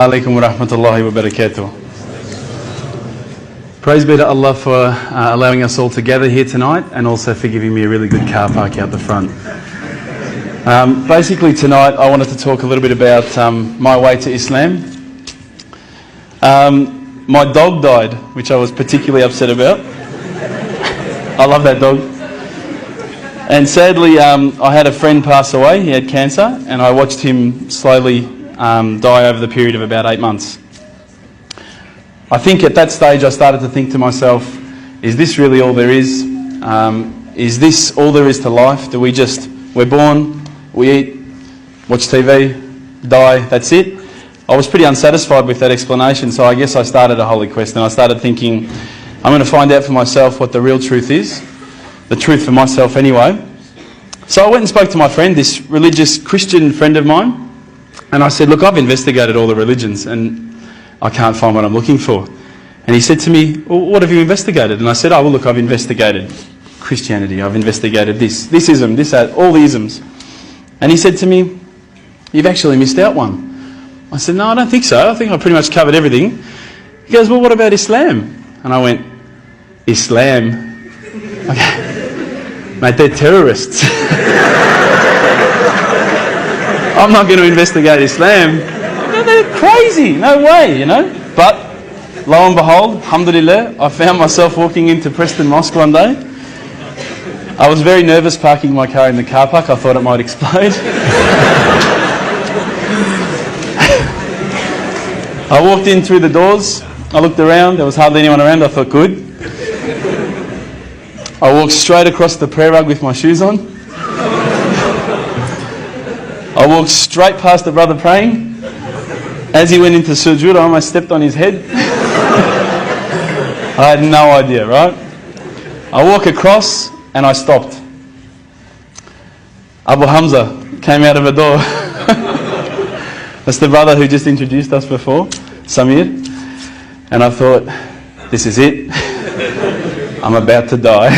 Alaikum wa rahmatullahi wa barakatuh. Praise be to Allah for allowing us all to gather here tonight, and also for giving me a really good car park out the front. Basically tonight I wanted to talk a little bit about my way to Islam. My dog died, which I was particularly upset about. I love that dog. And sadly I had a friend pass away. He had cancer, and I watched him slowly die over the period of about 8 months. I think at that stage I started to think to myself, is this really all there is? Is this all there is to life? We're born, we eat, watch TV, die, that's it? I was pretty unsatisfied with that explanation, so I guess I started a holy quest, and I started thinking, I'm going to find out for myself what the real truth is, the truth for myself anyway. So I went and spoke to my friend, this religious Christian friend of mine, and I said, look, I've investigated all the religions and I can't find what I'm looking for. And he said to me, well, what have you investigated? And I said, oh, well, look, I've investigated Christianity, I've investigated this ism, this, that, all the isms. And he said to me, you've actually missed out one. I said, no, I don't think so. I think I pretty much covered everything. He goes, well, what about Islam? And I went, Islam? Okay. Mate, they're terrorists. I'm not going to investigate Islam. No, they're crazy. No way, you know. But lo and behold, alhamdulillah, I found myself walking into Preston Mosque one day. I was very nervous parking my car in the car park. I thought it might explode. I walked in through the doors. I looked around. There was hardly anyone around. I thought, good. I walked straight across the prayer rug with my shoes on. I walked straight past the brother praying. As he went into sujood, I almost stepped on his head. I had no idea, right? I walk across and I stopped. Abu Hamza came out of a door. That's the brother who just introduced us before, Samir. And I thought, this is it. I'm about to die.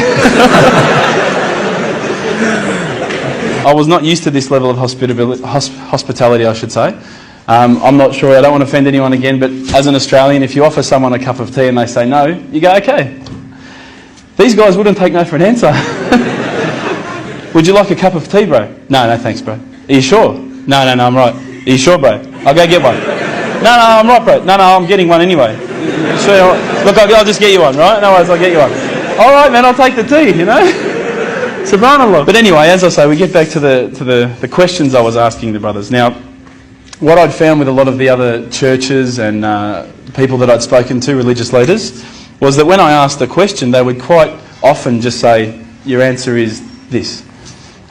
I was not used to this level of hospitality, I should say. I'm not sure, I don't want to offend anyone again, but as an Australian, if you offer someone a cup of tea and they say no, you go, okay. These guys wouldn't take no for an answer. Would you like a cup of tea, bro? No, thanks, bro. Are you sure? No, I'm right. Are you sure, bro? I'll go get one. No, I'm right, bro. No, I'm getting one anyway. Sure, look, I'll just get you one, right? No worries, I'll get you one. All right, man, I'll take the tea, you know? Subhanallah. But anyway, as I say, we get back to the questions I was asking the brothers. Now, what I'd found with a lot of the other churches and people that I'd spoken to, religious leaders, was that when I asked a question, they would quite often just say, your answer is this.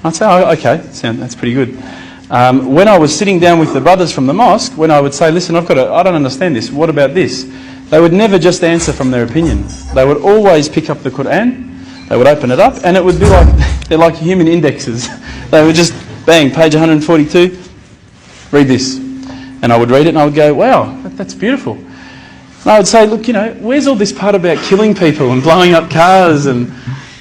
I'd say, oh, okay, that's pretty good. When I was sitting down with the brothers from the mosque, when I would say, listen, I don't understand this, what about this? They would never just answer from their opinion. They would always pick up the Quran, they would open it up, and it would be like, they're like human indexes. They would just, bang, page 142, read this. And I would read it and I would go, wow, that's beautiful. And I would say, look, you know, where's all this part about killing people and blowing up cars? And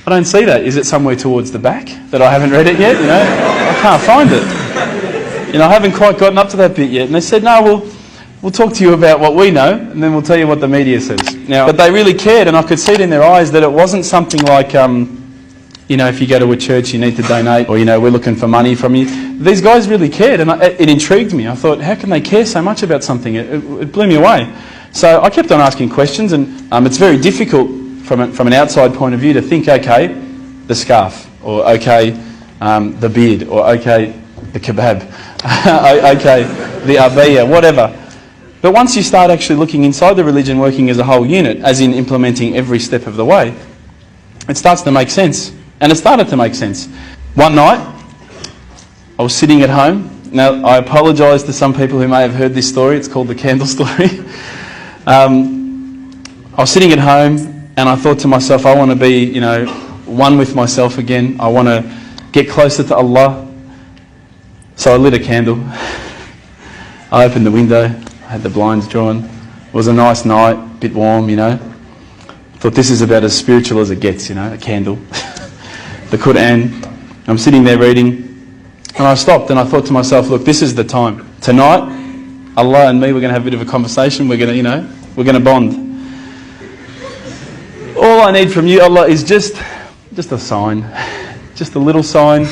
I don't see that. Is it somewhere towards the back that I haven't read it yet? You know, I can't find it. You know, I haven't quite gotten up to that bit yet. And they said, no, we'll talk to you about what we know, and then we'll tell you what the media says. Now, but they really cared, and I could see it in their eyes that it wasn't something like, you know, if you go to a church, you need to donate, or, you know, we're looking for money from you. These guys really cared, and it intrigued me. I thought, how can they care so much about something? It blew me away. So I kept on asking questions, and it's very difficult from an outside point of view to think, okay, the scarf, or okay, the beard, or okay, the kebab, okay, the abaya, whatever. But once you start actually looking inside the religion, working as a whole unit, as in implementing every step of the way, it starts to make sense. And it started to make sense. One night, I was sitting at home. Now, I apologise to some people who may have heard this story. It's called the candle story. I was sitting at home and I thought to myself, I want to be, you know, one with myself again. I want to get closer to Allah. So I lit a candle. I opened the window. I had the blinds drawn. It was a nice night, a bit warm, you know. I thought this is about as spiritual as it gets, you know, a candle. The Quran. I'm sitting there reading, and I stopped and I thought to myself, look, this is the time. Tonight, Allah and me, we're going to have a bit of a conversation. We're going to, we're going to bond. All I need from you, Allah, is just a sign. Just a little sign.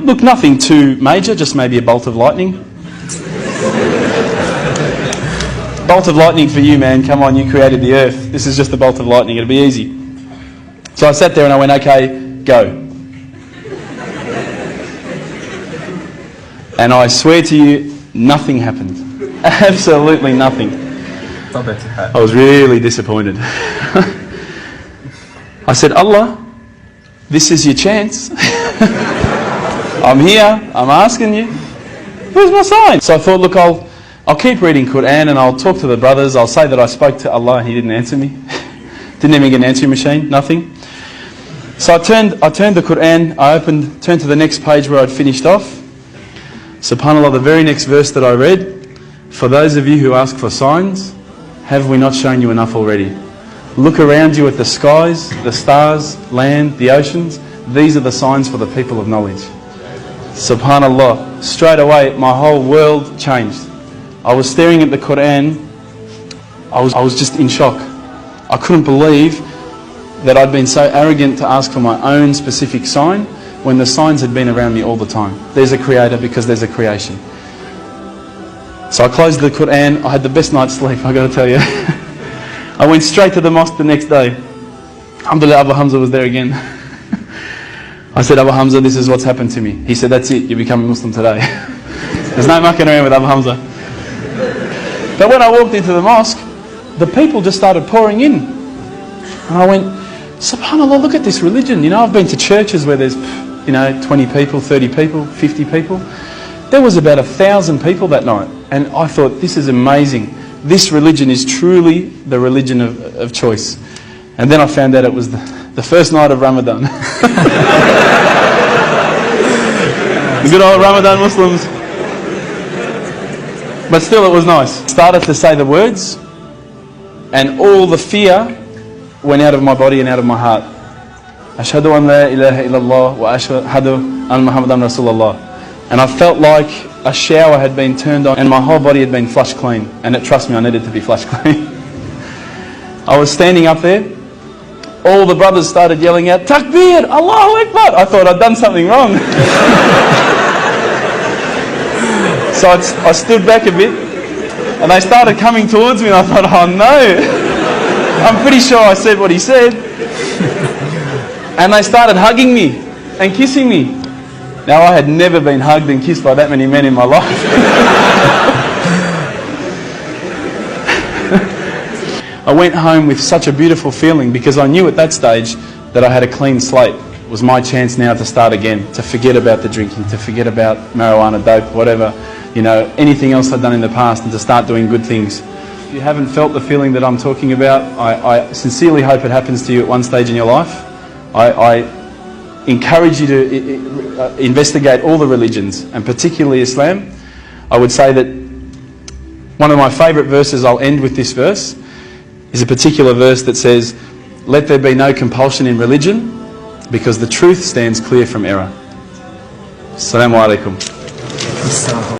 Look, nothing too major, just maybe a bolt of lightning. Bolt of lightning for you, man. Come on, you created the earth. This is just a bolt of lightning. It'll be easy. So I sat there and I went, okay, go. And I swear to you, nothing happened. Absolutely nothing. I was really disappointed. I said, Allah, this is your chance. I'm here, I'm asking you. Where's my sign? So I thought, look, I'll keep reading Quran and I'll talk to the brothers. I'll say that I spoke to Allah and He didn't answer me. Didn't even get an answering machine, nothing. So I turned the Quran, turned to the next page where I'd finished off. SubhanAllah, the very next verse that I read, for those of you who ask for signs, have we not shown you enough already? Look around you at the skies, the stars, land, the oceans. These are the signs for the people of knowledge. SubhanAllah, straight away my whole world changed. I was staring at the Quran, I was just in shock. I couldn't believe that I'd been so arrogant to ask for my own specific sign when the signs had been around me all the time. There's a creator because there's a creation. So I closed the Quran, I had the best night's sleep, I got to tell you. I went straight to the mosque the next day. Alhamdulillah, Abu Hamza was there again. I said, Abu Hamza, this is what's happened to me. He said, that's it, you become a Muslim today. There's no mucking around with Abu Hamza. But when I walked into the mosque, the people just started pouring in. And I went, SubhanAllah, look at this religion. I've been to churches where there's 20 people, 30 people, 50 people. There was about 1,000 people that night. And I thought, this is amazing. This religion is truly the religion of choice. And then I found out it was the first night of Ramadan. The good old Ramadan Muslims. But still it was nice. Started to say the words and all the fear went out of my body and out of my heart. Ashhadu an la ilaha illallah wa ashhadu an Muhammadan Rasulullah. And I felt like a shower had been turned on and my whole body had been flushed clean. And trust me, I needed to be flushed clean. I was standing up there. All the brothers started yelling out, Takbir, Allahu Akbar. I thought I'd done something wrong. So I stood back a bit and they started coming towards me and I thought, oh no. I'm pretty sure I said what he said. And they started hugging me and kissing me. Now I had never been hugged and kissed by that many men in my life. I went home with such a beautiful feeling because I knew at that stage that I had a clean slate. It was my chance now to start again, to forget about the drinking, to forget about marijuana, dope, whatever, anything else I'd done in the past and to start doing good things. If you haven't felt the feeling that I'm talking about, I sincerely hope it happens to you at one stage in your life. I encourage you to investigate all the religions and particularly Islam. I would say that one of my favourite verses, I'll end with this verse, is a particular verse that says, let there be no compulsion in religion because the truth stands clear from error. Assalamu alaikum.